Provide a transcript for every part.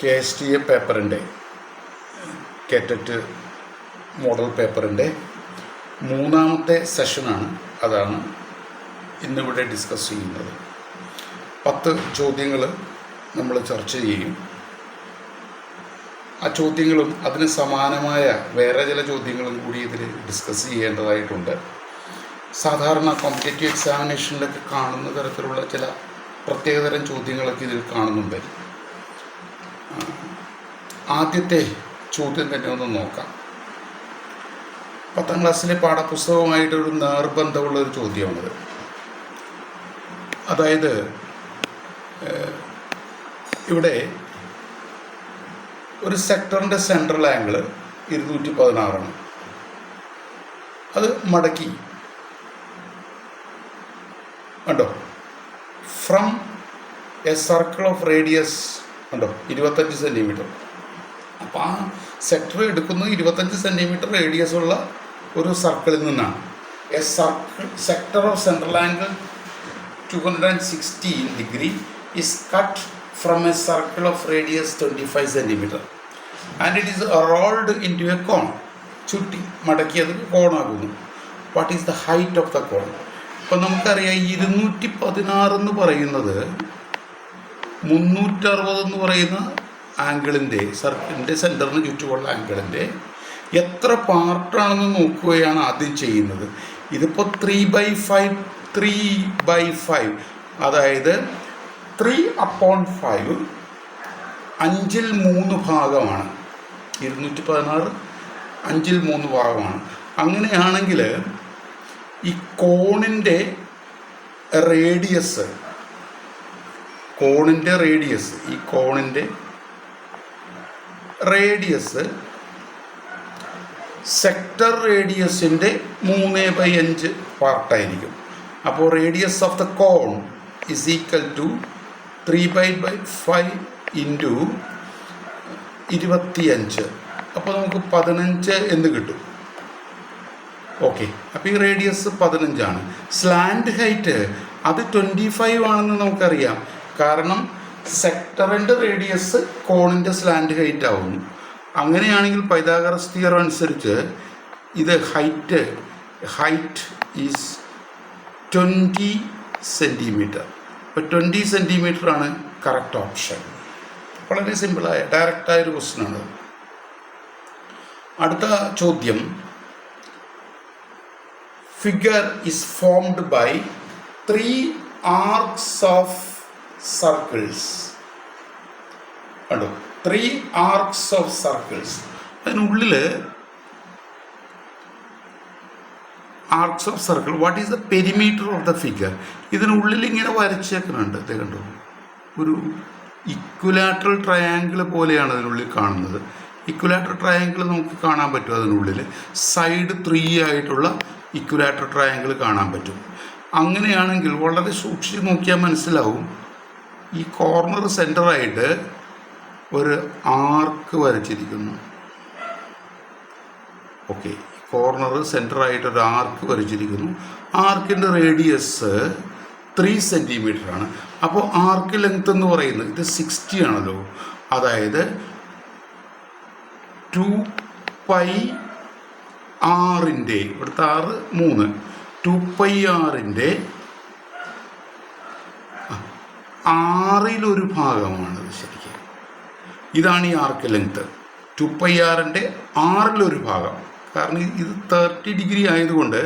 KSTA പേപ്പറിൻ്റെ കേറ്ററ്റ് model പേപ്പറിൻ്റെ മൂന്നാമത്തെ സെഷനാണ്. അതാണ് ഇന്നിവിടെ ഡിസ്കസ് ചെയ്യുന്നത്. 10 ചോദ്യങ്ങൾ നമ്മൾ ചർച്ച ചെയ്യും. ആ ചോദ്യങ്ങളും അതിന് സമാനമായ വേറെ ചില ചോദ്യങ്ങളും കൂടി ഇതിൽ ഡിസ്കസ് ചെയ്യേണ്ടതായിട്ടുണ്ട്. സാധാരണ കോമ്പറ്റേറ്റീവ് എക്സാമിനേഷനിലൊക്കെ കാണുന്ന തരത്തിലുള്ള ചില പ്രത്യേകതരം ചോദ്യങ്ങളൊക്കെ ഇതിൽ കാണുന്നുണ്ട്. ആദ്യത്തെ ചോദ്യം തന്നെ ഒന്ന് നോക്കാം. 10ാം ക്ലാസ്സിലെ പാഠപുസ്തകവുമായിട്ടൊരു നേർബന്ധമുള്ളൊരു ചോദ്യമാണിത്. അതായത് ഇവിടെ ഒരു സെക്ടറിൻ്റെ സെൻട്രൽ ആംഗിൾ 216 അത് മടക്കി കണ്ടോ, from A circle of radius കണ്ടോ 25 സെൻറ്റിമീറ്റർ. അപ്പോൾ ആ സെക്ടർ എടുക്കുന്നത് 25 സെൻറ്റിമീറ്റർ റേഡിയസ് ഉള്ള ഒരു സർക്കിളിൽ നിന്നാണ്. A circle sector of central angle 216 degree is cut from a circle of radius 25 centimeter and it is rolled into a cone. ചുറ്റി മടക്കിയത് കോണാകുന്നു. What is the height of the cone? ഇപ്പം നമുക്കറിയാം 216 എന്ന് പറയുന്നത് 360 എന്ന് പറയുന്ന ആംഗിളിൻ്റെ സർക്കിളിൻ്റെ സെൻറ്ററിന് ചുറ്റുമുള്ള ആംഗിളിൻ്റെ എത്ര പാർട്ടാണെന്ന് നോക്കുകയാണ് ആദ്യം ചെയ്യുന്നത്. ഇതിപ്പോൾ 3/5 അതായത് 3/5 5/3 ഭാഗമാണ്. 216 5/3 ഭാഗമാണ്. അങ്ങനെയാണെങ്കിൽ ഈ കോണിൻ്റെ റേഡിയസ് ഈ കോണിൻ്റെ റേഡിയസ് സെക്ടർ റേഡിയസിൻ്റെ 3/5 പാർട്ടായിരിക്കും. അപ്പോൾ radius of the cone is equal to 3/5 into 25. അപ്പോൾ നമുക്ക് 15 എന്ന് കിട്ടും. ഓക്കെ, അപ്പോൾ ഈ റേഡിയസ് 15 സ്ലാൻഡ് ഹൈറ്റ് അത് 25 ആണെന്ന് നമുക്കറിയാം. കാരണം സെക്ടറിൻ്റെ റേഡിയസ് കോണിൻ്റെ സ്ലാൻഡ് ഹൈറ്റ് ആവുന്നു. അങ്ങനെയാണെങ്കിൽ പൈതഗോറസ് തിയറം അനുസരിച്ച് ഇത് ഹൈറ്റ് ഈസ് 20 സെൻറ്റിമീറ്റർ. ഇപ്പോൾ 20 സെൻറ്റിമീറ്റർ ആണ് കറക്റ്റ് ഓപ്ഷൻ. വളരെ സിമ്പിളായ ഡയറക്റ്റായൊരു ക്വസ്റ്റ്യനാണ്. അടുത്ത ചോദ്യം, figure is formed by 3 arcs of circles. കണ്ടോ, 3 arcs ഓഫ് സർക്കിൾസ്. അതിനുള്ളിൽ arcs of circle. What is the perimeter of the figure? ഇതിനുള്ളിൽ ഇങ്ങനെ വരച്ചേക്കുന്നുണ്ട്. ഇത് കണ്ടോ, ഒരു ഇക്വലാറ്ററൽ ട്രയാങ്കിൾ പോലെയാണ് അതിനുള്ളിൽ കാണുന്നത്. ഇക്വലാറ്ററൽ ട്രയാങ്കിൾ നമുക്ക് കാണാൻ പറ്റും. അതിനുള്ളിൽ സൈഡ് 3 ആയിട്ടുള്ള ഇക്വലാറ്ററൽ ട്രയാങ്കിൾ കാണാൻ പറ്റും. അങ്ങനെയാണെങ്കിൽ വളരെ സൂക്ഷിച്ച് നോക്കിയാൽ മനസ്സിലാവും. ഈ കോർണർ സെൻറ്ററായിട്ട് ഒരു ആർക്ക് വരച്ചിരിക്കുന്നു. ഓക്കെ, കോർണർ സെൻറ്ററായിട്ട് ഒരു ആർക്ക് വരച്ചിരിക്കുന്നു. ആർക്കിൻ്റെ റേഡിയസ് 3 സെൻറ്റിമീറ്റർ ആണ്. അപ്പോൾ ആർക്ക് ലെങ്ത് എന്ന് പറയുന്നത് ഇത് 60 ആണല്ലോ. അതായത് 2πr ഇവിടുത്തെ 3 2πr 6 ഭാഗമാണത് ശരിക്കും. ഇതാണ് ഈ ആർക്ക് ലെങ്ത്. 2πr 6 ഭാഗം. കാരണം ഇത് 30 ഡിഗ്രി ആയതുകൊണ്ട്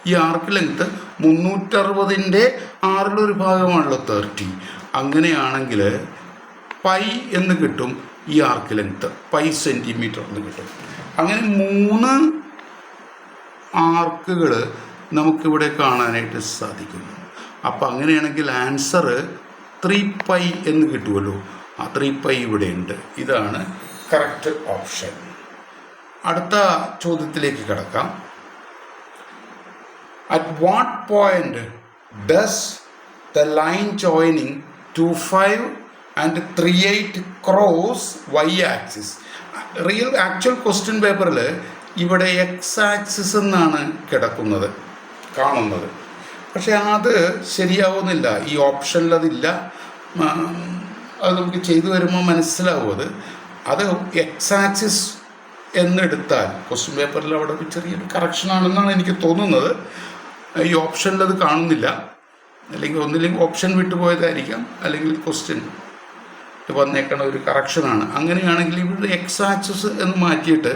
ഈ ആർക്ക് ലെങ്ത് 360 6 ഭാഗമാണല്ലോ 30. അങ്ങനെയാണെങ്കിൽ പൈ എന്ന് കിട്ടും. ഈ ആർക്ക് ലെങ്ത് പൈ സെൻറ്റിമീറ്റർ എന്ന് കിട്ടും. അങ്ങനെ 3 ആർക്കുകൾ നമുക്കിവിടെ കാണാനായിട്ട് സാധിക്കും. അപ്പം അങ്ങനെയാണെങ്കിൽ ആൻസർ 3π എന്ന് കിട്ടുമല്ലോ. ആ 3π ഇവിടെ ഉണ്ട്. ഇതാണ് കറക്റ്റ് ഓപ്ഷൻ. അടുത്ത ചോദ്യത്തിലേക്ക് കിടക്കാം. At what point does the line joining 25 and 38 cross y axis? Actual question പേപ്പറിൽ ഇവിടെ എക്സ് ആക്സിസ് എന്നാണ് കാണുന്നത്. പക്ഷേ അത് ശരിയാവുന്നില്ല. ഈ ഓപ്ഷനിൽ അതില്ല. അത് നമുക്ക് ചെയ്തു വരുമ്പോൾ മനസ്സിലാവും. അത് എക്സ് ആക്സിസ് എന്നെടുത്താൽ ക്വസ്റ്റ്യൻ പേപ്പറിൽ അവിടെ ഒരു ചെറിയൊരു കറക്ഷനാണെന്നാണ് എനിക്ക് തോന്നുന്നത്. ഈ ഓപ്ഷനിൽ അത് കാണുന്നില്ല, അല്ലെങ്കിൽ ഒന്നില്ലെങ്കിൽ ഓപ്ഷൻ വിട്ടുപോയതായിരിക്കാം, അല്ലെങ്കിൽ ക്വസ്റ്റ്യൻ വന്നേക്കണ ഒരു കറക്ഷനാണ്. അങ്ങനെയാണെങ്കിൽ ഇവിടെ എക്സ് ആക്സിസ് എന്ന് മാറ്റിയിട്ട്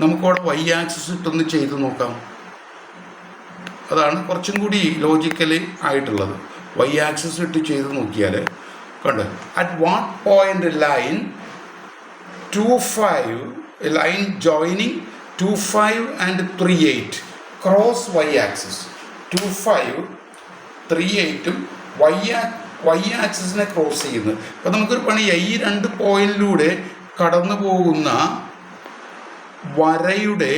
നമുക്കവിടെ വൈ ആക്സിസ് ഇട്ടൊന്ന് ചെയ്ത് നോക്കാം. അതാണ് കുറച്ചും കൂടി ലോജിക്കലി ആയിട്ടുള്ളത്. വൈ ആക്സിസ് ഇട്ട് ചെയ്ത് നോക്കിയാൽ കണ്ട് at what point line 25 line joining 25 and 38 cross Y axis. 25 38ഉം വൈ ആക്സിസിനെ ക്രോസ് ചെയ്യുന്നത്. അപ്പം നമുക്കൊരു പണി, ഈ രണ്ട് പോയിന്റിലൂടെ കടന്നു പോകുന്ന വരയുടെ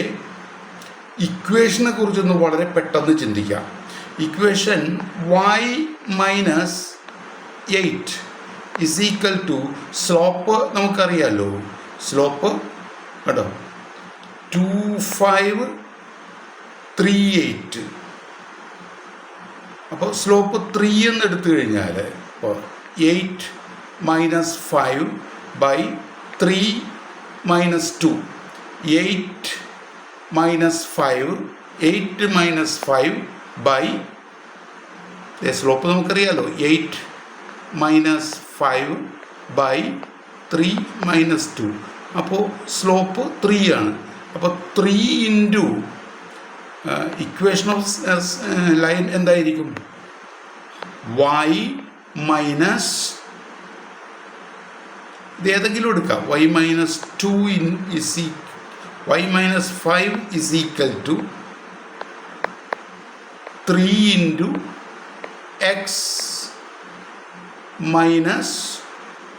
ഇക്വേഷനെ കുറിച്ചൊന്ന് വളരെ പെട്ടെന്ന് ചിന്തിക്കാം. Equation y minus 8 is equal to slope നമുക്കറിയാമല്ലോ. സ്ലോപ്പ് കേട്ടോ 25 38. അപ്പോൾ സ്ലോപ്പ് 3 എന്ന് എടുത്തു കഴിഞ്ഞാൽ ഇപ്പോൾ 8 minus 5 by 3 minus 2. 8 minus 5 8 minus 5 by slope നമുക്കറിയാമല്ലോ 8 മൈനസ് 5 ബൈ 3 മൈനസ് 2. അപ്പോൾ സ്ലോപ്പ് 3 ആണ്. അപ്പോൾ 3 ഇൻറ്റു ഇക്വേഷൻ ഓഫ് ലൈൻ എന്തായിരിക്കും? y മൈനസ് ഇത് ഏതെങ്കിലും എടുക്കാം. y minus 2 y minus 5 is equal to 3 into x minus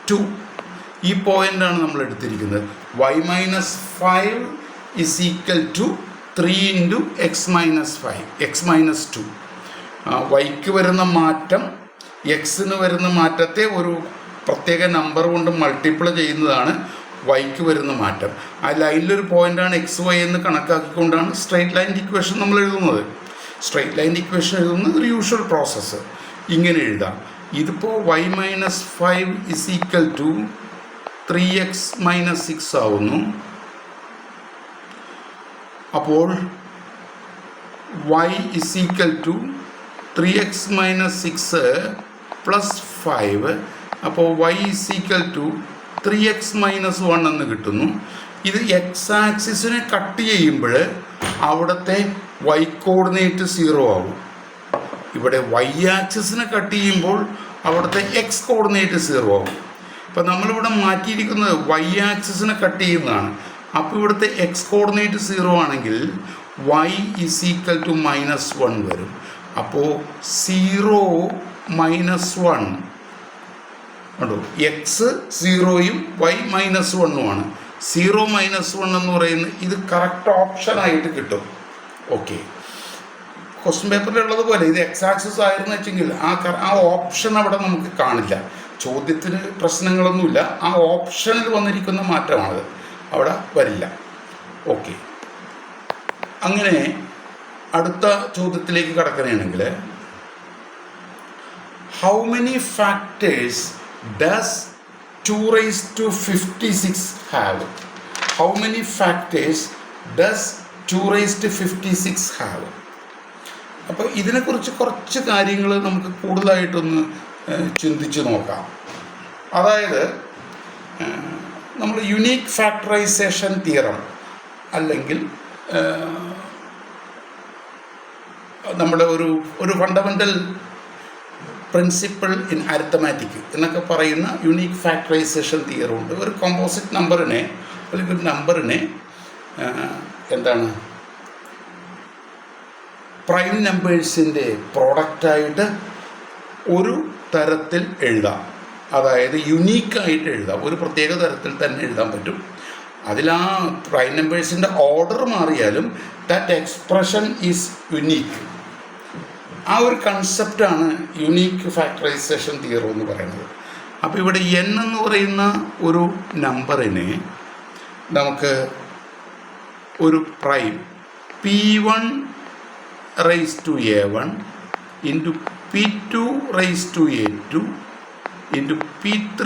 2. ഈ പോയിൻ്റാണ് നമ്മൾ എടുത്തിരിക്കുന്നത്. y minus 5 is equal to 3 into x minus 5 x minus 2. വൈക്ക് വരുന്ന മാറ്റം എക്സിന് വരുന്ന മാറ്റത്തെ ഒരു പ്രത്യേക നമ്പർ കൊണ്ട് മൾട്ടിപ്പിൾ ചെയ്യുന്നതാണ് വൈക്ക് വരുന്ന മാറ്റം. ആ ലൈനിലൊരു പോയിൻ്റാണ് എക്സ് വൈ എന്ന് കണക്കാക്കിക്കൊണ്ടാണ് സ്ട്രെയിറ്റ് ലൈൻ ഇക്വേഷൻ നമ്മൾ എഴുതുന്നത്. സ്ട്രെയിറ്റ് ലൈൻ ഇക്വേഷൻ എഴുതുന്നത് ഒരു യൂഷ്വൽ പ്രോസസ്സ്. ഇങ്ങനെ എഴുതാം. ഇതിപ്പോൾ y minus 5 is equal to 3x minus 6 ആവുന്നു. അപ്പോൾ y is equal to 3x minus 6 plus 5. അപ്പോൾ y is equal to 3x minus 1 എന്ന് കിട്ടുന്നു. ഇത് എക്സ് ആക്സിസിനെ കട്ട് ചെയ്യുമ്പോൾ അവിടുത്തെ y കോർഡിനേറ്റ് 0 ആവും. ഇവിടെ y ആക്സിസിനെ കട്ട് ചെയ്യുമ്പോൾ അവിടുത്തെ എക്സ് കോർഡിനേറ്റ് 0 ആവും. ഇപ്പം നമ്മളിവിടെ മാറ്റിയിരിക്കുന്നത് y ആക്സിസിനെ കട്ട് ചെയ്യുന്നതാണ്. അപ്പോൾ ഇവിടുത്തെ എക്സ് കോർഡിനേറ്റ് 0 ആണെങ്കിൽ y is equal to minus 1 വരും. അപ്പോൾ 0 മൈനസ് 1 കണ്ടോ, എക്സ് 0യും y മൈനസ് 1ഉമാണ്. 0 മൈനസ് 1 എന്ന് പറയുന്നത് ഇത് കറക്റ്റ് ഓപ്ഷനായിട്ട് കിട്ടും. ഓക്കെ, ക്വസ്റ്റ്യൻ പേപ്പറിലുള്ളതുപോലെ ഇത് എക്സ് ആക്സിസ് ആയിരുന്നു വെച്ചെങ്കിൽ ആ ഓപ്ഷൻ അവിടെ നമുക്ക് കാണില്ല. ചോദ്യത്തിന് പ്രശ്നങ്ങളൊന്നുമില്ല, ആ ഓപ്ഷനിൽ വന്നിരിക്കുന്ന മാറ്റമാണത്, അവിടെ വരില്ല. ഓക്കെ, അങ്ങനെ അടുത്ത ചോദ്യത്തിലേക്ക് കടക്കുകയാണെങ്കിൽ how many factors does 2 raised to 56 have? How many factors does 2 raised to 56 have? അപ്പോൾ ഇതിനെക്കുറിച്ച് കുറച്ച് കാര്യങ്ങൾ നമുക്ക് കൂടുതലായിട്ടൊന്ന് ചിന്തിച്ച് നോക്കാം. അതായത് നമ്മൾ യുണീക്ക് ഫാക്ടറൈസേഷൻ തിയറം അല്ലെങ്കിൽ നമ്മുടെ ഒരു ഫണ്ടമെൻ്റൽ പ്രിൻസിപ്പിൾ ഇൻ അരിത്തമാറ്റിക് എന്നൊക്കെ പറയുന്ന യുണീക്ക് ഫാക്ടറൈസേഷൻ തിയറം ഉണ്ട്. ഒരു കോമ്പോസിറ്റ് നമ്പറിനെ അല്ലെങ്കിൽ ഒരു നമ്പറിനെ എന്താണ് പ്രൈം നമ്പേഴ്സിൻ്റെ പ്രോഡക്റ്റായിട്ട് ഒരു തരത്തിൽ എഴുതാം. അതായത് യുണീക്കായിട്ട് എഴുതാം, ഒരു പ്രത്യേക തരത്തിൽ തന്നെ എഴുതാൻ പറ്റും. അതിൽ ആ പ്രൈം നമ്പേഴ്സിൻ്റെ ഓർഡർ മാറിയാലും ദാറ്റ് എക്സ്പ്രഷൻ ഈസ് യുണീക്ക്. ആ ഒരു കൺസെപ്റ്റാണ് യുണീക്ക് ഫാക്ടറൈസേഷൻ തിയറം എന്ന് പറയുന്നത്. അപ്പോൾ ഇവിടെ n എന്ന് പറയുന്ന ഒരു നമ്പറിനെ നമുക്ക് ഒരു prime p1 raised to a1 into p2 raised to a2 into p3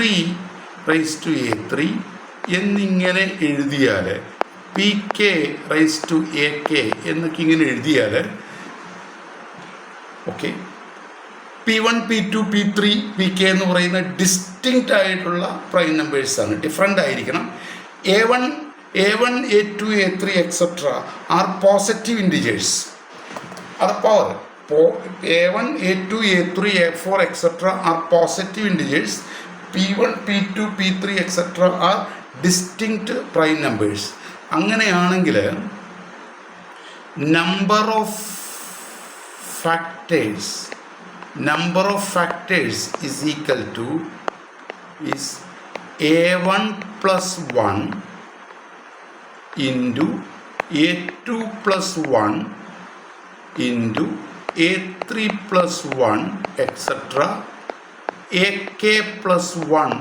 rise to A3 എന്നിങ്ങനെ എഴുതിയാൽ PK റൈസ് ടു AK എന്നൊക്കെ ഇങ്ങനെ എഴുതിയാൽ okay, P1 P2 P3 PK എന്ന് പറയുന്ന ഡിസ്റ്റിങ്ക്റ്റ് ആയിട്ടുള്ള പ്രൈം നമ്പേഴ്സാണ്, ഡിഫറെൻ്റ് ആയിരിക്കണം. A1 A2 A3 etcetera are positive integers. അത് power A1 A2 A3 A4 etcetera are positive integers. P1 P2 P3 etcetera are distinct prime numbers. അങ്ങനെയാണെങ്കിൽ number of factors is equal to is A1 plus 1 into A2 plus 1 into A3 plus 1 etc. AK plus 1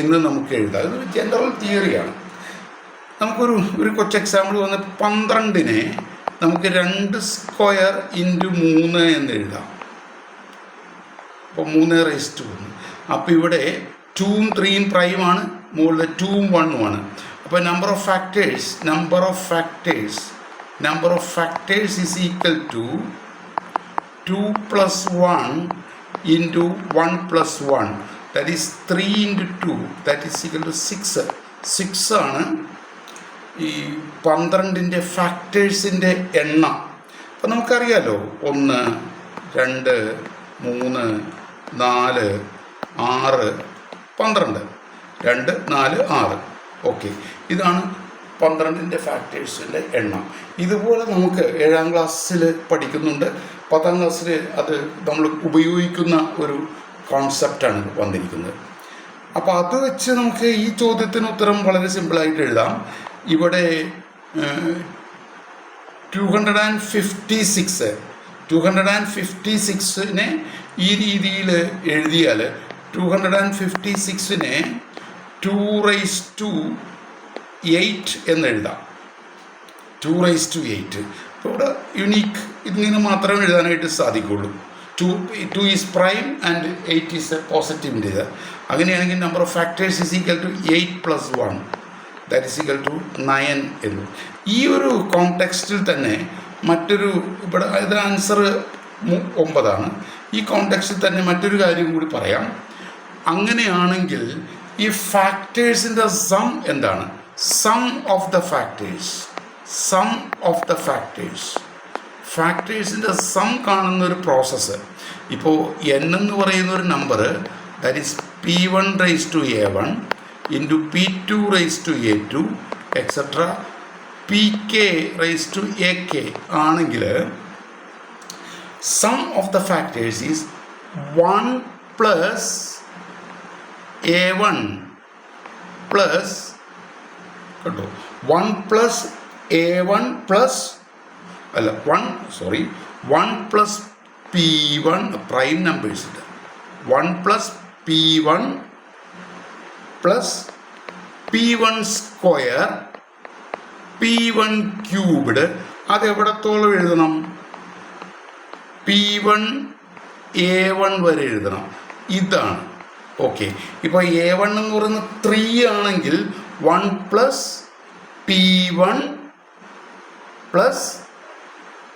എന്ന് നമുക്ക് എഴുതാം. ഇതൊരു general തിയറിയാണ്. നമുക്കൊരു കൊച്ചു example വന്ന് 12-നെ നമുക്ക് 2 square into 3 എന്ന് എഴുതാം. അപ്പോൾ 3 റൈസ് ടു 1. അപ്പോൾ ഇവിടെ 2ഉം 3ഉം പ്രൈമാണ്, മുകളിൽ 2ഉം 1ഉം ആണ്. അപ്പോൾ number of factors is equal to 2 plus 1 into 1 plus 1, that is 3 into 2, that is equal to 6. 6 ആണ് ഈ 12-ൻ്റെ ഫാക്ടേഴ്സിൻ്റെ എണ്ണം. അപ്പോൾ നമുക്കറിയാലോ 1 2 3 4 6 12, 2 4 6. ഓക്കെ, ഇതാണ് 12-ൻ്റെ ഫാക്ടേഴ്സിൻ്റെ എണ്ണം. ഇതുപോലെ നമുക്ക് 7ാം ക്ലാസ്സിൽ പഠിക്കുന്നുണ്ട്, 10ാം ക്ലാസ്സിൽ അത് നമ്മൾ ഉപയോഗിക്കുന്ന ഒരു കോൺസെപ്റ്റാണ് വന്നിരിക്കുന്നത്. അപ്പോൾ അത് വെച്ച് നമുക്ക് ഈ ചോദ്യത്തിന് ഉത്തരം വളരെ സിമ്പിളായിട്ട് എഴുതാം. ഇവിടെ 256-നെ ഈ രീതിയിൽ എഴുതിയാൽ 256-നെ 2 റൈസ് ടു 8 എന്നെഴുതാം. 2 റൈസ് ടു 8. അപ്പോൾ ഇവിടെ യുണീക്ക് ഇതിങ്ങനെ മാത്രമേ എഴുതാനായിട്ട് സാധിക്കുള്ളൂ. 2 is prime and 8 is a positive integer. അങ്ങനെയാണെങ്കിൽ number of factors is equal to 8 plus 1, that is equal to 9 എന്ന്. ഈ ഒരു കോണ്ടെക്സ്റ്റിൽ തന്നെ മറ്റൊരു, ഇവിടെ ഇത് ആൻസർ 9 ഈ കോണ്ടെക്സ്റ്റിൽ തന്നെ മറ്റൊരു കാര്യം കൂടി പറയാം. അങ്ങനെയാണെങ്കിൽ ഈ ഫാക്ടേഴ്സിൻ്റെ സം എന്താണ്? സം ഓഫ് ദ ഫാക്ടേഴ്സിൻ്റെ സം കാണുന്ന ഒരു പ്രോസസ്സ്. ഇപ്പോൾ n എന്ന് പറയുന്ന ഒരു number, that is P1 raise to A1 into P2 raise to A2 etcetera PK raise to AK ആണെങ്കിൽ sum of the factors is 1 plus A1 plus കേട്ടോ 1 plus A1 plus 1 plus P1 prime numbers. 1 plus P1 plus P1 square P1 cubed. അതെവിടത്തോളം എഴുതണം? P1 A1 വരെ എഴുതണം. ഇതാണ് okay. ഇപ്പോൾ A1 എന്ന് പറയുന്നത് 3 ആണെങ്കിൽ 1 plus P1 plus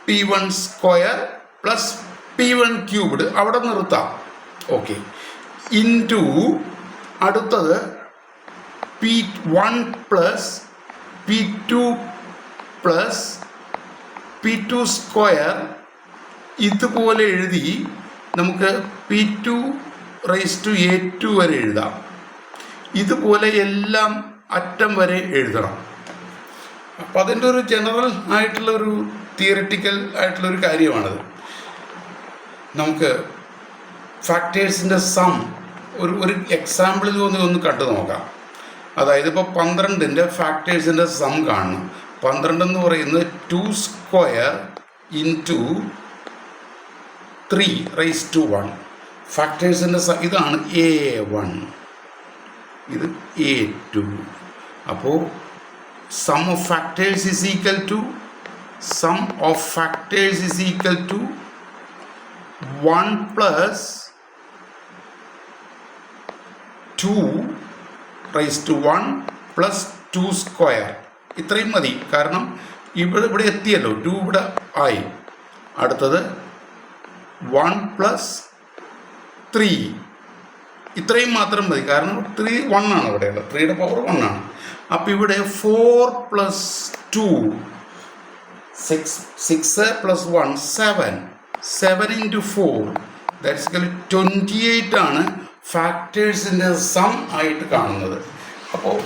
P1 square plus P1 cubed അവിടെ നിർത്താം. ഓക്കെ, ഇൻറ്റു അടുത്തത് P1 plus P2 plus P2 square. ഇതുപോലെ എഴുതി നമുക്ക് P2 റൈസ് ടു A2 വരെ എഴുതാം. ഇതുപോലെ എല്ലാം അറ്റം വരെ എഴുതണം. അപ്പം അതിൻ്റെ ഒരു ജനറൽ ആയിട്ടുള്ളൊരു തിയറിറ്റിക്കൽ ആയിട്ടുള്ളൊരു കാര്യമാണത്. നമുക്ക് ഫാക്ടേഴ്സിൻ്റെ സം ഒരു എക്സാമ്പിളിൽ ഒന്ന് കണ്ടു നോക്കാം. അതായത് ഇപ്പോൾ 12-ൻ്റെ ഫാക്ടേഴ്സിൻ്റെ സം കാണണം. 12 എന്ന് പറയുന്നത് 2 സ്ക്വയർ ഇൻറ്റു 3 റൈസ് ടു 1. ഫാക്ടേഴ്സിൻ്റെ ഇതാണ് A1, ഇത് A2. അപ്പോൾ sum of factors is equal to 1 plus 2 rise to 1 plus 2 square. ഇത്രയും മതി, കാരണം ഇവിടെ എത്തിയല്ലോ, 2 ഇവിടെ ആയി. അടുത്തത് 1 പ്ലസ് 3, ഇത്രയും മാത്രം മതി, കാരണം 3 1 ആണ് ഇവിടെയുള്ളത്, 3യുടെ പവർ 1 ആണ്. അപ്പോൾ ഇവിടെ 4 പ്ലസ് 2 6 പ്ലസ് 1 7 ഇൻറ്റു 4 ദാറ്റ്സ് 28 ആണ് ഫാക്ടേഴ്സിൻ്റെ സം ആയിട്ട് കാണുന്നത്. അപ്പോൾ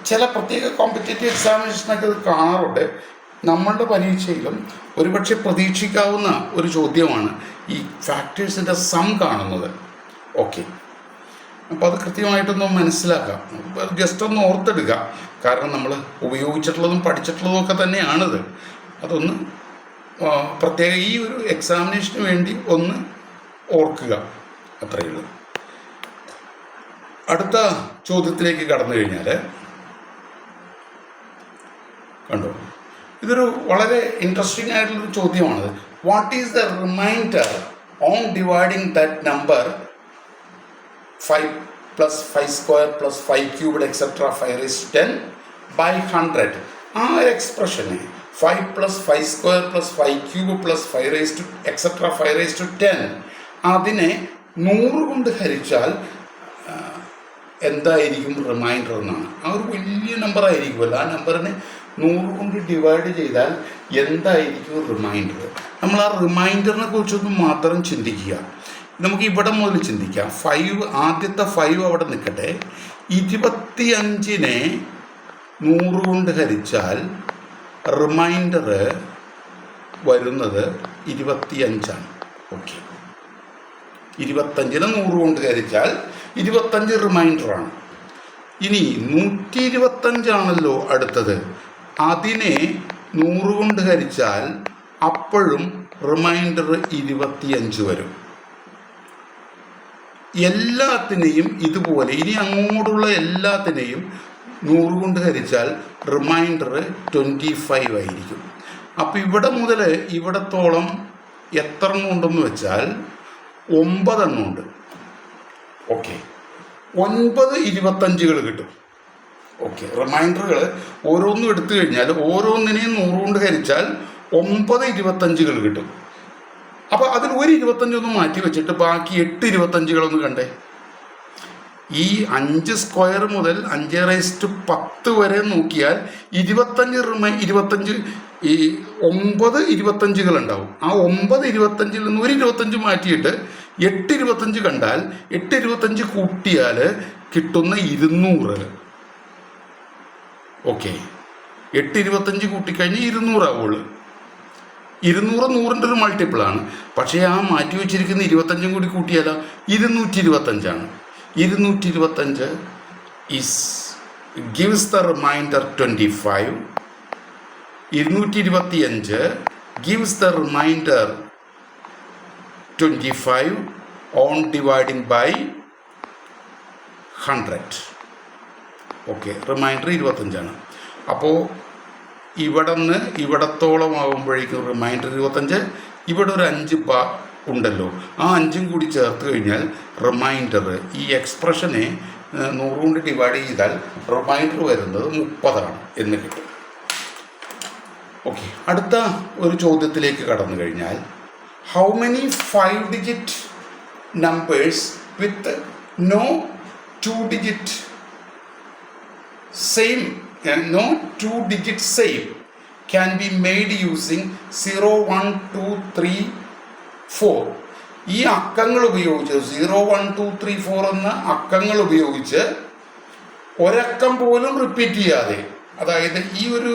ചില പ്രത്യേക കോമ്പറ്റേറ്റീവ് എക്സാമിനേഷനൊക്കെ ഇത് കാണാറുണ്ട്. നമ്മളുടെ പരീക്ഷയിലും ഒരുപക്ഷെ പ്രതീക്ഷിക്കാവുന്ന ഒരു ചോദ്യമാണ് ഈ ഫാക്ടേഴ്സിൻ്റെ സം കാണുന്നത്. ഓക്കെ, അപ്പോൾ അത് കൃത്യമായിട്ടൊന്ന് മനസ്സിലാക്കാം, ജസ്റ്റ് ഒന്ന് ഓർത്തെടുക്കുക. കാരണം നമ്മൾ ഉപയോഗിച്ചിട്ടുള്ളതും പഠിച്ചിട്ടുള്ളതും ഒക്കെ തന്നെയാണിത്. അതൊന്ന് പ്രത്യേക ഈ ഒരു എക്സാമിനേഷന് വേണ്ടി ഒന്ന് ഓർക്കുക, അത്രയേ ഉള്ളൂ. അടുത്ത ചോദ്യത്തിലേക്ക് കടന്നു കഴിഞ്ഞാൽ കണ്ടോ, ഇതൊരു വളരെ ഇൻട്രസ്റ്റിംഗ് ആയിട്ടുള്ളൊരു ചോദ്യമാണിത്. What is the remainder on dividing that number 5 plus 5 square plus 5 cubed etcetera 5⁻10 by 100? ആ ഒരു എക്സ്പ്രഷനെ 5 plus 5 square plus 5 cube plus 5 etcetera 5⁻10 അതിനെ 100 കൊണ്ട് ഹരിച്ചാൽ എന്തായിരിക്കും റിമൈൻഡർ എന്നാണ്. ആ ഒരു വലിയ നമ്പർ ആയിരിക്കുമല്ലോ, ആ നമ്പറിനെ 100 കൊണ്ട് ഡിവൈഡ് ചെയ്താൽ എന്തായിരിക്കും റിമൈൻഡർ. നമ്മൾ ആ റിമൈൻഡറിനെ കുറിച്ചൊന്നും മാത്രം ചിന്തിക്കുക. നമുക്ക് ഇവിടെ മുതൽ ചിന്തിക്കാം. 5 ആദ്യത്തെ 5 അവിടെ നിൽക്കട്ടെ. 25നെ 100 കൊണ്ട് ഹരിച്ചാൽ റിമൈൻഡർ വരുന്നത് 25ആണ്. ഓക്കെ, 25നെ 100 കൊണ്ട് ഹരിച്ചാൽ 25 റിമൈൻഡറാണ്. ഇനി 125ആണല്ലോ അടുത്തത്, അതിനെ 100 കൊണ്ട് ഹരിച്ചാൽ അപ്പോഴും റിമൈൻഡർ 25 വരും. എല്ലാത്തിനെയും ഇതുപോലെ ഇനി അങ്ങോട്ടുള്ള എല്ലാത്തിനെയും 100 കൊണ്ട് ഹരിച്ചാൽ റിമൈൻഡർ 25 ആയിരിക്കും. അപ്പോൾ ഇവിടെ മുതൽ ഇവിടത്തോളം എത്ര എണ്ണം ഉണ്ടെന്ന് വെച്ചാൽ 9 എണ്ണം ഉണ്ട്. ഓക്കെ, 9 25കൾ കിട്ടും. ഓക്കെ, റിമൈൻഡറുകൾ ഓരോന്നും എടുത്തു കഴിഞ്ഞാൽ ഓരോന്നിനെയും 100 കൊണ്ട് ഹരിച്ചാൽ 9 25കൾ കിട്ടും. അപ്പോൾ അതിൽ ഒരു 25 മാറ്റി വെച്ചിട്ട് ബാക്കി 8 25കളൊന്ന് കണ്ടേ. ഈ 5 സ്ക്വയർ മുതൽ 5⁻10 വരെ നോക്കിയാൽ 25 ഈ 9 25കൾ ഉണ്ടാവും. ആ 9 25ൽ നിന്ന് ഒരു 25 മാറ്റിയിട്ട് 8 25 കണ്ടാൽ 8 25 കൂട്ടിയാൽ കിട്ടുന്ന 200. ഓക്കെ, 8 25 കൂട്ടിക്കഴിഞ്ഞാൽ 200 ആവുള്ളൂ. 200 100ൻ്റെ ഒരു മൾട്ടിപ്പിളാണ്. പക്ഷേ ആ മാറ്റി വെച്ചിരിക്കുന്ന 25 കൂടി കൂട്ടിയാലോ 225ആണ്. 225 gives the remainder 25. 225 gives the remainder 25 on dividing by 100. Okay, remainder 25ആണ്. അപ്പോൾ ഇവിടെ നിന്ന് ഇവിടത്തോളം ആകുമ്പോഴേക്കും റിമൈൻഡർ 25. ഇവിടെ ഒരു 5 ഉണ്ടല്ലോ, ആ 5ഉം കൂടി ചേർത്ത് കഴിഞ്ഞാൽ റിമൈൻഡർ ഈ എക്സ്പ്രഷനെ 100 കൊണ്ട് ഡിവൈഡ് ചെയ്താൽ റിമൈൻഡർ വരുന്നത് 30 എന്ന് കിട്ടും. ഓക്കെ, അടുത്ത ഒരു ചോദ്യത്തിലേക്ക് കടന്നു കഴിഞ്ഞാൽ how many 5 digit numbers with no 2 digit same no 2 digit same can be made using 0 1 2 3 4. ഈ അക്കങ്ങൾ ഉപയോഗിച്ച് 0 1 2 3 4 എന്ന അക്കങ്ങൾ ഉപയോഗിച്ച് ഒരക്കം പോലും റിപ്പീറ്റ് ചെയ്യാതെ, അതായത് ഈ ഒരു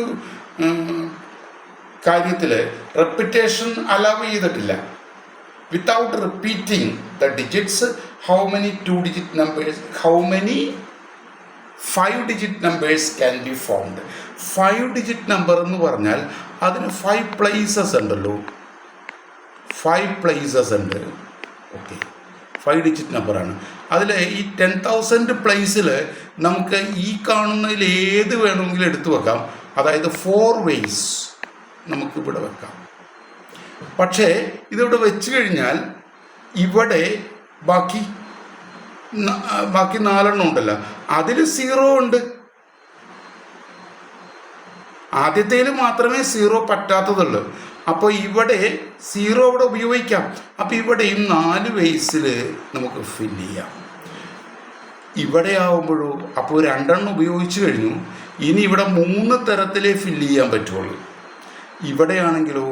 കാര്യത്തിൽ റെപ്പിറ്റേഷൻ അലൗ ചെയ്തിട്ടില്ല. Without repeating the digits, how many 2 digit numbers, how many 5 digit numbers can be formed. 5 digit number എന്ന് പറഞ്ഞാൽ അതിന് 5 പ്ലേസസ് ഉണ്ടല്ലോ, 5 പ്ലേസസ് ഉണ്ട്. ഓക്കെ, 5 ഡിജിറ്റ് നമ്പറാണ്. അതിൽ ഈ 10,000 പ്ലേസിൽ നമുക്ക് ഈ കാണുന്നതിൽ ഏത് വേണമെങ്കിലും എടുത്തു വെക്കാം. അതായത് 4 ways നമുക്കിവിടെ വെക്കാം. പക്ഷേ ഇതിവിടെ വെച്ച് കഴിഞ്ഞാൽ ഇവിടെ ബാക്കി ബാക്കി 4 ഉണ്ടല്ലോ, അതിൽ 0 ഉണ്ട്. ആദ്യത്തേൽ മാത്രമേ 0 പറ്റാത്തതുള്ളൂ. അപ്പോൾ ഇവിടെ 0 ഇവിടെ ഉപയോഗിക്കാം. അപ്പോൾ ഇവിടെയും 4 വേസിൽ നമുക്ക് ഫില്ല് ചെയ്യാം. ഇവിടെ ആവുമ്പോഴോ അപ്പോൾ 2 ഉപയോഗിച്ച് കഴിഞ്ഞു. ഇനി ഇവിടെ 3 തരത്തിലേ ഫില്ല് ചെയ്യാൻ പറ്റുള്ളൂ. ഇവിടെയാണെങ്കിലോ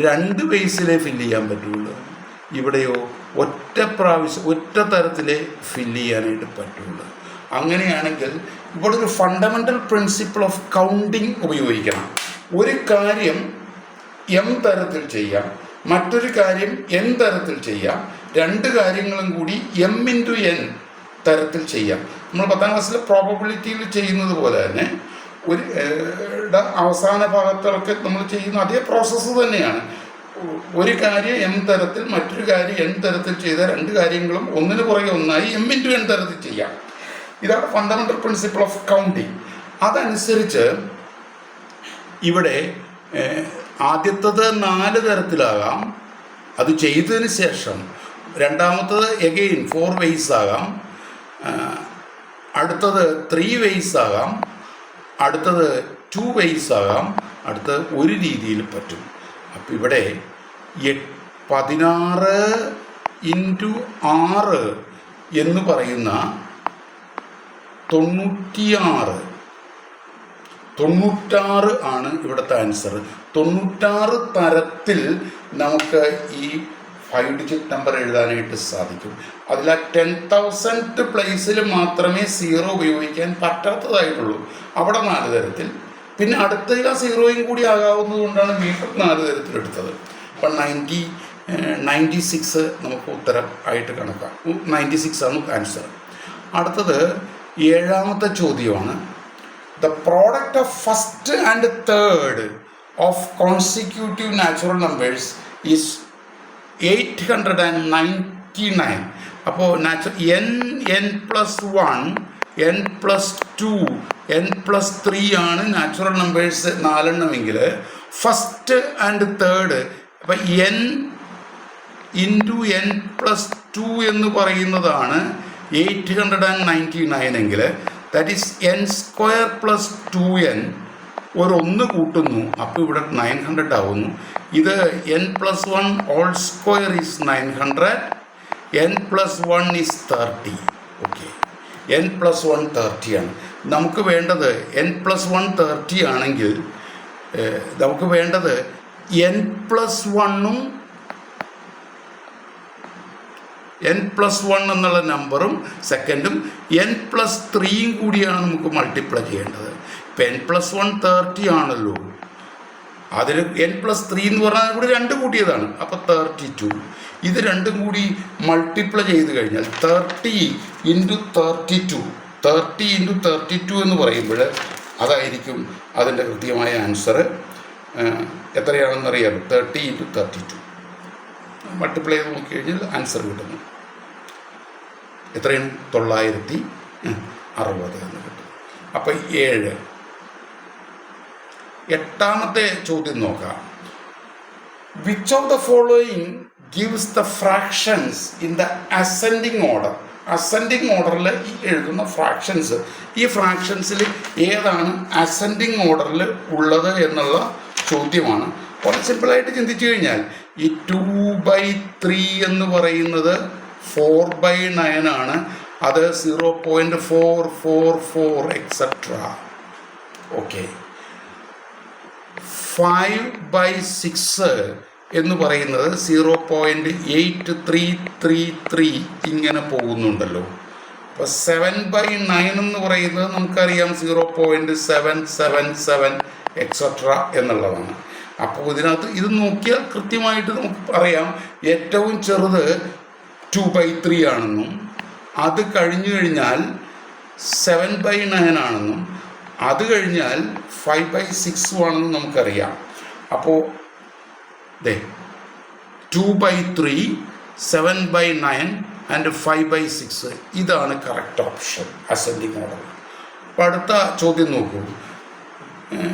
2 വേസിലേ ഫില്ല് ചെയ്യാൻ പറ്റുള്ളൂ. ഇവിടെയോ ഒറ്റ തരത്തിലേ ഫില്ല് ചെയ്യാനായിട്ട് പറ്റുള്ളൂ. അങ്ങനെയാണെങ്കിൽ ഇവിടെ ഒരു ഫണ്ടമെൻ്റൽ പ്രിൻസിപ്പിൾ ഓഫ് കൗണ്ടിങ് ഉപയോഗിക്കണം. ഒരു കാര്യം m തരത്തിൽ ചെയ്യാം, മറ്റൊരു കാര്യം n തരത്തിൽ ചെയ്യാം. 2 കാര്യങ്ങളും കൂടി m × n തരത്തിൽ ചെയ്യാം. നമ്മൾ 10ാം ക്ലാസ്സിലെ പ്രോബബിലിറ്റിയിൽ ചെയ്യുന്നത് പോലെ തന്നെ ഒരു അവസാന ഭാഗത്തൊക്കെ നമ്മൾ ചെയ്യുന്ന അതേ പ്രോസസ്സ് തന്നെയാണ്. ഒരു കാര്യം m തരത്തിൽ, മറ്റൊരു കാര്യം n തരത്തിൽ ചെയ്ത 2 കാര്യങ്ങളും ഒന്നിനു പുറകെ ഒന്നായി m × n തരത്തിൽ ചെയ്യാം. ഇതാണ് ഫണ്ടമെൻ്റൽ പ്രിൻസിപ്പിൾ ഓഫ് കൗണ്ടിങ്. അതനുസരിച്ച് ഇവിടെ ആദ്യത്തത് 4 തരത്തിലാകാം, അത് ചെയ്തതിന് ശേഷം. രണ്ടാമത്തത് എഗെയിൻ 4 വേസ് ആകാം, അടുത്തത് 3 വേസ് ആകാം, അടുത്തത് 2 വേസ് ആകാം, അടുത്തത് ഒരു രീതിയിൽ പറ്റും. അപ്പം ഇവിടെ 16 × 6 എന്ന് പറയുന്ന 96 ആണ് ഇവിടുത്തെ ആൻസർ. 96 തരത്തിൽ നമുക്ക് ഈ 5 ഡിജിറ്റ് നമ്പർ എഴുതാനായിട്ട് സാധിക്കും. അതിൽ 10,000th പ്ലേസിൽ മാത്രമേ 0 ഉപയോഗിക്കാൻ പറ്റാത്തതായിട്ടുള്ളൂ. അവിടെ 4 തരത്തിൽ, പിന്നെ അടുത്ത 0 കൂടി ആകാവുന്നത് കൊണ്ടാണ് വീണ്ടും 4 തരത്തിലെടുത്തത്. അപ്പം 96 നമുക്ക് ഉത്തരം ആയിട്ട് കണക്കാം. 96 ആണ് ആൻസർ. അടുത്തത് 7ാമത്തെ ചോദ്യമാണ്. The product of first and third of consecutive natural numbers is 899. അപ്പോൾ n+1, n+2, n+3 ആണ് natural numbers 4 first and third. അപ്പം n × n+2 എന്ന് പറയുന്നതാണ് 899 എങ്കിൽ, ദാറ്റ് ഈസ് n² + 2n. ഒരു 1 കൂട്ടുന്നു, അപ്പോൾ ഇവിടെ 900 ആവുന്നു. ഇത് n+1 2 is 900, n+1 is 30. Okay, n+1 30 ആണ് നമുക്ക് വേണ്ടത്. n+1 30 ആണെങ്കിൽ നമുക്ക് വേണ്ടത് n+1 n+1 എന്നുള്ള നമ്പറും സെക്കൻഡും n+3 കൂടിയാണ് നമുക്ക് മൾട്ടിപ്ലൈ ചെയ്യേണ്ടത്. ഇപ്പം n+1 30 ആണല്ലോ, അതിന് n+3 എന്ന് പറഞ്ഞാൽ ഇവിടെ 2 കൂട്ടിയതാണ്, അപ്പോൾ 32. ഇത് 2 കൂടി മൾട്ടിപ്ലൈ ചെയ്ത് കഴിഞ്ഞാൽ 30 × 32, 30 × 32 എന്ന് പറയുമ്പോൾ അതായിരിക്കും അതിൻ്റെ കൃത്യമായ ആൻസർ. എത്രയാണെന്നറിയാമോ? 30 × 32 മൾട്ടിപ്ലൈ ചെയ്ത് നോക്കിക്കഴിഞ്ഞാൽ ആൻസർ കിട്ടുന്നു. എത്രയാണ്? 960 എന്ന് കിട്ടും. അപ്പം 7. 8ാമത്തെ ചോദ്യം നോക്കാം. Which of the following gives the fractions in the ascending order? Ascending ഓർഡറിൽ ഈ എഴുതുന്ന ഫ്രാക്ഷൻസ്, ഈ ഫ്രാക്ഷൻസിൽ ഏതാണ് അസെൻഡിങ് ഓർഡറിൽ ഉള്ളത് എന്നുള്ള ചോദ്യമാണ്. വളരെ സിമ്പിളായിട്ട് ചിന്തിച്ചു കഴിഞ്ഞാൽ ഈ 2/3 എന്ന് പറയുന്നത് 4/9 ആണ്. അത് 0.444 എക്സെട്ര. ഓക്കെ, 5/6 എന്ന് പറയുന്നത് 0.8333 ഇങ്ങനെ പോകുന്നുണ്ടല്ലോ. അപ്പോൾ 7/9 എന്ന് പറയുന്നത് നമുക്കറിയാം 0.777 എക്സെട്ര എന്നുള്ളതാണ്. അപ്പോൾ ഇതിനകത്ത് ഇത് നോക്കിയാൽ കൃത്യമായിട്ട് നമുക്ക് അറിയാം ഏറ്റവും ചെറുത് 2/3 ആണെന്നും അത് കഴിഞ്ഞു കഴിഞ്ഞാൽ 7/9 ആണെന്നും അത് കഴിഞ്ഞാൽ 5/6 ആണെന്നും നമുക്കറിയാം. അപ്പോൾ 2/3, 7/9 ആൻഡ് 5/6 ഇതാണ് കറക്റ്റ് ഓപ്ഷൻ അസെൻഡിങ് ഓർഡർ. അപ്പോൾ അടുത്ത ചോദ്യം നോക്കൂ.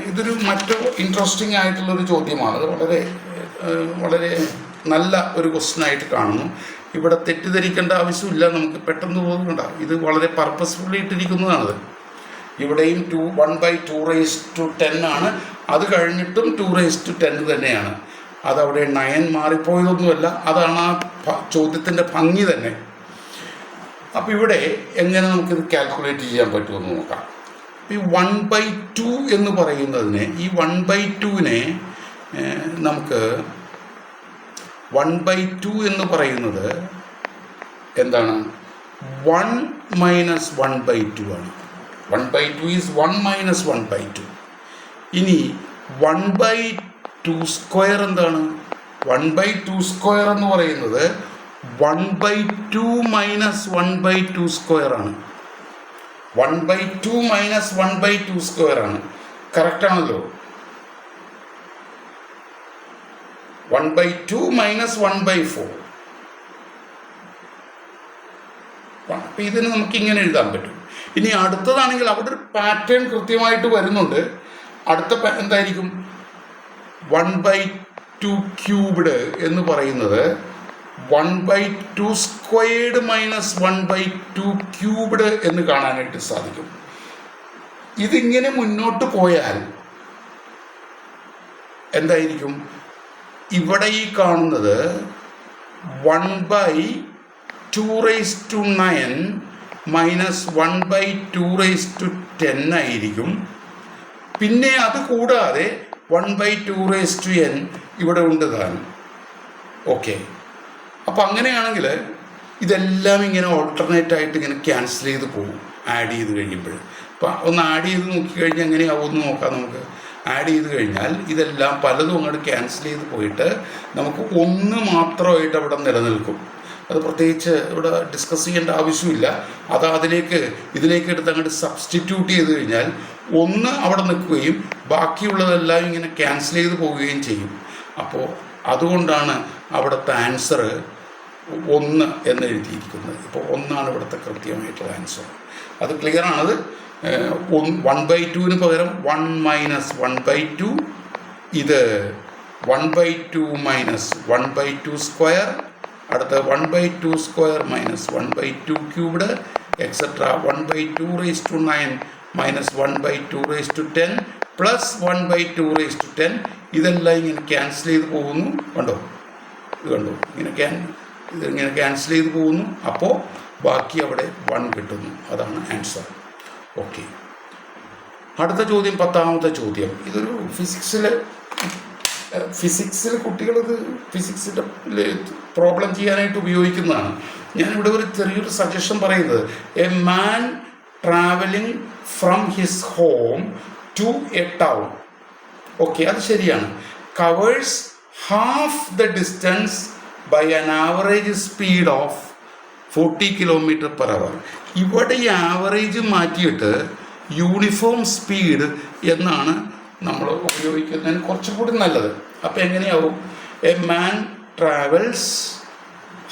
ഇതൊരു മറ്റൊരു ഇൻട്രസ്റ്റിംഗ് ആയിട്ടുള്ളൊരു ചോദ്യമാണ്. അത് വളരെ വളരെ നല്ല ഒരു ക്വസ്റ്റ്യനായിട്ട് കാണുന്നു. ഇവിടെ തെറ്റിദ്ധരിക്കേണ്ട ആവശ്യമില്ല, നമുക്ക് പെട്ടെന്ന് പോകുന്നുണ്ട. ഇത് വളരെ പർപ്പസ്ഫുള്ളി ഇട്ടിരിക്കുന്നതാണത്. ഇവിടെയും 1/2⁻10 ആണ്, അത് കഴിഞ്ഞിട്ടും 2⁻10 തന്നെയാണ്. അതവിടെ 9 മാറിപ്പോയതൊന്നുമല്ല, അതാണ് ആ ചോദ്യത്തിൻ്റെ ഭംഗി തന്നെ. അപ്പം ഇവിടെ എങ്ങനെ നമുക്കിത് കാൽക്കുലേറ്റ് ചെയ്യാൻ പറ്റുമെന്ന് നോക്കാം. ഈ 1/2 എന്ന് പറയുന്നതിനെ, ഈ 1/2നെ നമുക്ക് 1/2 എന്ന് പറയുന്നത് എന്താണ്? 1 - 1/2 ആണ്. 1/2 ഈസ് 1 - 1/2. ഇനി 1/2² എന്താണ്? 1/2² എന്ന് പറയുന്നത് 1/2 - 1/2² ആണ്. 1/2 - 1/2² ആണ്. കറക്റ്റാണല്ലോ. 1/2 - 1/4. അപ്പം ഇതിന് നമുക്ക് ഇങ്ങനെ എഴുതാൻ പറ്റും. ഇനി അടുത്തതാണെങ്കിൽ അവിടെ ഒരു പാറ്റേൺ കൃത്യമായിട്ട് വരുന്നുണ്ട്. അടുത്ത എന്തായിരിക്കും? 1/2³ എന്ന് പറയുന്നത് 1/2² - 1/2³ എന്ന് കാണാനായിട്ട് സാധിക്കും. ഇതിങ്ങനെ മുന്നോട്ട് പോയാൽ എന്തായിരിക്കും? ഇവിടെ ഈ കാണുന്നത് 1/2⁹ - 1/2⁻10 ആയിരിക്കും. പിന്നെ അത് കൂടാതെ 1/2⁻n ഇവിടെ ഉണ്ട് താനും. ഓക്കെ, അപ്പം അങ്ങനെയാണെങ്കിൽ ഇതെല്ലാം ഇങ്ങനെ ഓൾട്ടർനേറ്റ് ആയിട്ട് ഇങ്ങനെ ക്യാൻസൽ ചെയ്ത് പോകും ആഡ് ചെയ്ത് കഴിയുമ്പോൾ. അപ്പം ഒന്ന് ആഡ് ചെയ്ത് നോക്കിക്കഴിഞ്ഞാൽ എങ്ങനെയാവുമെന്ന് നോക്കാം. നമുക്ക് ആഡ് ചെയ്ത് കഴിഞ്ഞാൽ ഇതെല്ലാം പലതും അങ്ങോട്ട് ക്യാൻസൽ ചെയ്ത് പോയിട്ട് നമുക്ക് ഒന്ന് മാത്രമായിട്ട് അവിടെ നിലനിൽക്കും. അത് പ്രത്യേകിച്ച് ഇവിടെ ഡിസ്കസ് ചെയ്യേണ്ട ആവശ്യമില്ല. അത് ഇതിലേക്ക് എടുത്ത് അങ്ങോട്ട് സബ്സ്റ്റിറ്റ്യൂട്ട് ചെയ്ത് കഴിഞ്ഞാൽ ഒന്ന് അവിടെ നിൽക്കുകയും ബാക്കിയുള്ളതെല്ലാം ഇങ്ങനെ ക്യാൻസൽ ചെയ്ത് പോവുകയും ചെയ്യും. അപ്പോൾ അതുകൊണ്ടാണ് അവിടുത്തെ ആൻസർ 1 എന്ന് എഴുതിയിരിക്കുന്നത്. ഇപ്പോൾ 1 ഇവിടുത്തെ കൃത്യമായിട്ടുള്ള ആൻസർ. അത് ക്ലിയർ ആണത്. 1/2 പകരം 1 - 1/2. ഇത് 1/2 - 1/2². അടുത്ത 1/2² - 1/2³ എക്സെട്ര 1/2⁹ - 1/2⁻10 പ്ലസ് 1/2⁻10. ഇതെല്ലാം ഇങ്ങനെ ക്യാൻസൽ ചെയ്ത് പോകുന്നു. കണ്ടോ? ഇത് കണ്ടോ? ഇതിങ്ങനെ ക്യാൻസൽ ചെയ്ത് പോകുന്നു. അപ്പോൾ ബാക്കി അവിടെ 1 കിട്ടുന്നു. അതാണ് ആൻസർ. ഓക്കെ, അടുത്ത ചോദ്യം 10ാമത്തെ ചോദ്യം. ഇതൊരു ഫിസിക്സിൽ കുട്ടികളിത് ഫിസിക്സിൻ്റെ പ്രോബ്ലം ചെയ്യാനായിട്ട് ഉപയോഗിക്കുന്നതാണ്. ഞാനിവിടെ ഒരു ചെറിയൊരു സജഷൻ പറയുന്നത്, a man travelling from his home to a town. Okay, അത് ശരിയാണ്. Covers half the distance by an average speed of 40 km/h. ഇവിടെ ഈ ആവറേജ് മാറ്റിയിട്ട് യൂണിഫോം സ്പീഡ് എന്നാണ് നമ്മൾ ഉപയോഗിക്കുന്നതിന് കുറച്ചും കൂടി നല്ലത്. അപ്പം എങ്ങനെയാവും? A man travels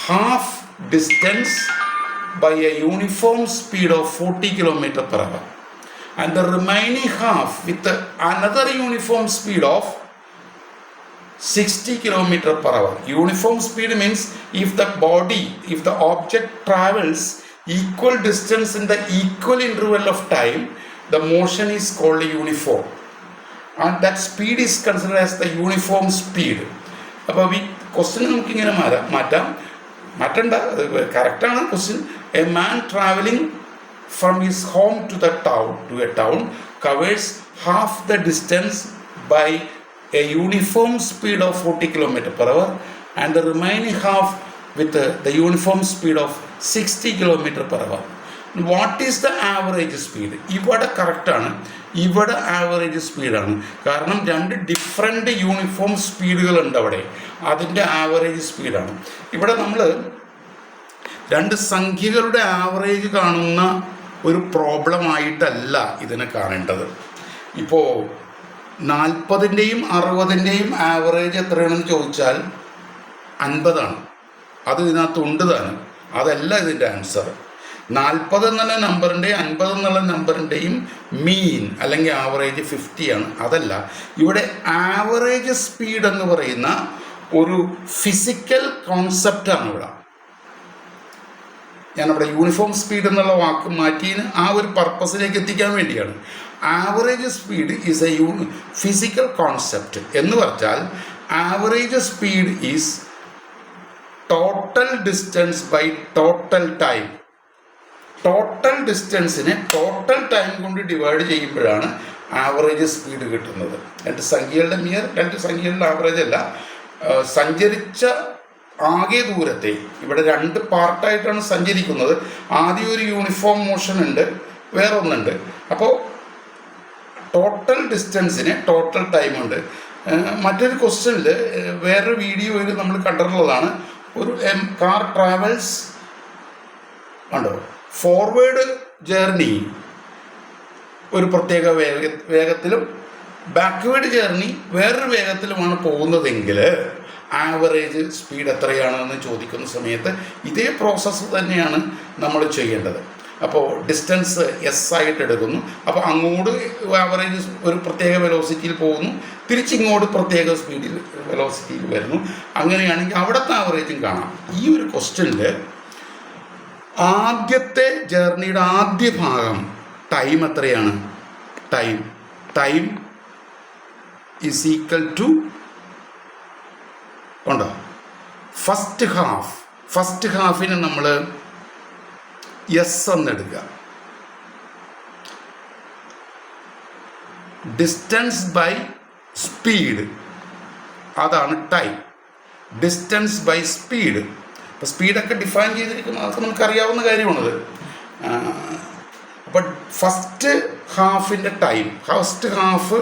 half distance by a uniform speed of 40 km/h and the remaining half with another uniform speed of 60 km/h. Uniform speed means if the object travels equal distance in the equal interval of time, the motion is called uniform. And that speed is considered as the uniform speed. അപ്പോൾ ഈ question നമുക്കിങ്ങനെ മാറ്റണ്ട, കറക്റ്റാണ് question. A man travelling from his home to a town covers half the distance by a uniform speed of 40 km/h and the remaining half with the uniform speed of 60 km/h. What is the average speed? ഇവിടെ കറക്റ്റാണ്, ഇവിടെ average സ്പീഡാണ്. കാരണം 2 different uniform സ്പീഡുകളുണ്ട് അവിടെ, അതിൻ്റെ average സ്പീഡാണ്. ഇവിടെ നമ്മൾ 2 സംഖ്യകളുടെ average കാണുന്ന ഒരു പ്രോബ്ലമായിട്ടല്ല ഇതിനെ കാണേണ്ടത്. ഇപ്പോൾ 40ൻ്റെയും 60ൻ്റെയും ആവറേജ് എത്രയാണെന്ന് ചോദിച്ചാൽ 50 ആണ്. അത് ഇതിനകത്തുണ്ട് താനും. അതല്ല ഇതിൻ്റെ ആൻസർ. 40 എന്നുള്ള നമ്പറിൻ്റെയും 50 എന്നുള്ള നമ്പറിൻ്റെയും മീൻ അല്ലെങ്കിൽ ആവറേജ് 50 ആണ്. അതല്ല, ഇവിടെ ആവറേജ് സ്പീഡ് എന്ന് പറയുന്ന ഒരു ഫിസിക്കൽ കോൺസെപ്റ്റാണ് ഇവിടെ. ഞാൻ അവിടെ യൂണിഫോം സ്പീഡ് എന്നുള്ള വാക്ക് മാറ്റിയതിന് ആ ഒരു പർപ്പസിലേക്ക് എത്തിക്കാൻ വേണ്ടിയാണ്. Average speed is a physical concept എന്ന് പറഞ്ഞാൽ average speed is total distance by total time. Total ഡിസ്റ്റൻസിനെ ടോട്ടൽ ടൈം കൊണ്ട് ഡിവൈഡ് ചെയ്യുമ്പോഴാണ് ആവറേജ് സ്പീഡ് കിട്ടുന്നത്. രണ്ട് സംഖ്യകളുടെ ആവറേജ് അല്ല, സഞ്ചരിച്ച ആകെ ദൂരത്തെ. ഇവിടെ രണ്ട് പാർട്ടായിട്ടാണ് സഞ്ചരിക്കുന്നത്. ആദ്യം ഒരു യൂണിഫോം മോഷൻ ഉണ്ട്, വേറെ ഒന്നുണ്ട്. അപ്പോൾ ടോട്ടൽ ഡിസ്റ്റൻസിന് ടോട്ടൽ ടൈമുണ്ട്. മറ്റൊരു ക്വസ്റ്റ്യനിൽ വേറൊരു വീഡിയോയിൽ നമ്മൾ കണ്ടിട്ടുള്ളതാണ്. ഒരു കാർ ട്രാവൽസ് ഉണ്ടോ, ഫോർവേഡ് ജേർണി ഒരു പ്രത്യേക വേഗത്തിലും ബാക്ക്വേഡ് ജേർണി വേറൊരു വേഗത്തിലുമാണ് പോകുന്നതെങ്കിൽ ആവറേജ് സ്പീഡ് എത്രയാണെന്ന് ചോദിക്കുന്ന സമയത്ത് ഇതേ പ്രോസസ്സ് തന്നെയാണ് നമ്മൾ ചെയ്യേണ്ടത്. അപ്പോൾ ഡിസ്റ്റൻസ് എസ് ആയിട്ട് എടുക്കുന്നു. അപ്പോൾ അങ്ങോട്ട് ആവറേജ് ഒരു പ്രത്യേക വെലോസിറ്റിയിൽ പോകുന്നു, തിരിച്ചിങ്ങോട്ട് പ്രത്യേക സ്പീഡിൽ വെലോസിറ്റിയിൽ വരുന്നു. അങ്ങനെയാണെങ്കിൽ അവിടുത്തെ ആവറേജും കാണാം. ഈ ഒരു ക്വസ്റ്റ്യനിൽ ആദ്യത്തെ ജേർണിയുടെ ആദ്യ ഭാഗം ടൈം എത്രയാണ്? ടൈം ഈസ് ഈക്വൽ ടു ഉണ്ടോ ഫസ്റ്റ് ഹാഫിന് നമ്മൾ എസ് എന്നെടുക്കുക. ഡിസ്റ്റൻസ് ബൈ സ്പീഡ്, അതാണ് ടൈം. Distance by speed. അപ്പോൾ സ്പീഡൊക്കെ ഡിഫൈൻ ചെയ്തിരിക്കുന്നത് അതൊക്കെ നമുക്കറിയാവുന്ന കാര്യമാണത്. അപ്പോൾ ഫസ്റ്റ് ഹാഫിൻ്റെ ടൈം, ഫസ്റ്റ് ഹാഫ്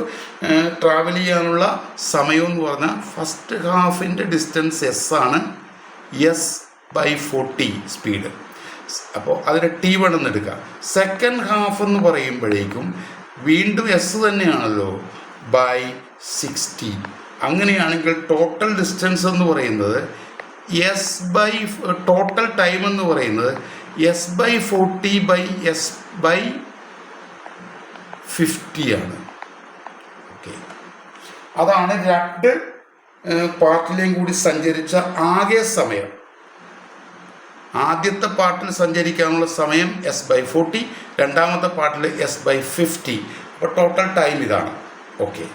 ട്രാവൽ ചെയ്യാനുള്ള സമയം എന്ന് പറഞ്ഞാൽ ഫസ്റ്റ് ഹാഫിൻ്റെ ഡിസ്റ്റൻസ് എസ് ആണ്. S by 40 speed. അപ്പോൾ അതിന് T1 എന്ന് എടുക്കുക. സെക്കൻഡ് ഹാഫ് എന്ന് പറയുമ്പോഴേക്കും വീണ്ടും എസ് തന്നെയാണല്ലോ, ബൈ 60. അങ്ങനെയാണെങ്കിൽ ടോട്ടൽ ഡിസ്റ്റൻസ് എന്ന് പറയുന്നത് എസ് ബൈ ടോട്ടൽ ടൈം എന്ന് പറയുന്നത് S by 40 by S by 50 ആണ്. ഓക്കെ, അതാണ് രണ്ട് പാർട്ടിലെയും കൂടി സഞ്ചരിച്ച ആകെ സമയം. ആദ്യത്തെ പാർട്ടിൽ സഞ്ചരിക്കാനുള്ള സമയം എസ് ബൈ 40, രണ്ടാമത്തെ പാർട്ടിൽ എസ് ബൈ 50. അപ്പോൾ ടോട്ടൽ ടൈം ഇതാണ്. ഓക്കെ,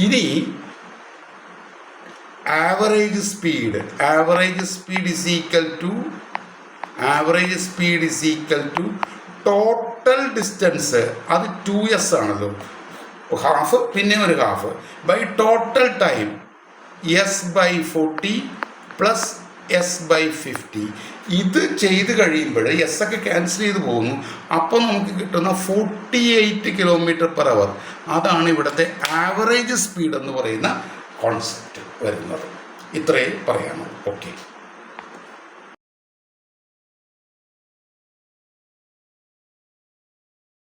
ഇനി average speed is equal to total distance. അത് 2s ആണല്ലോ, ഹാഫ് പിന്നെ ഒരു half, by total time S by 40 plus S by 50. ഇത് ചെയ്ത് കഴിയുമ്പോൾ എസ് ഒക്കെ ക്യാൻസൽ ചെയ്ത് പോകുന്നു. അപ്പോൾ നമുക്ക് കിട്ടുന്ന 48 km/h. അതാണ് ഇവിടുത്തെ ആവറേജ് സ്പീഡ് എന്ന് പറയുന്ന കോൺസെപ്റ്റ് വരുന്നത്. ഇത്രയും പറയാനുള്ളൂ. ഓക്കെ.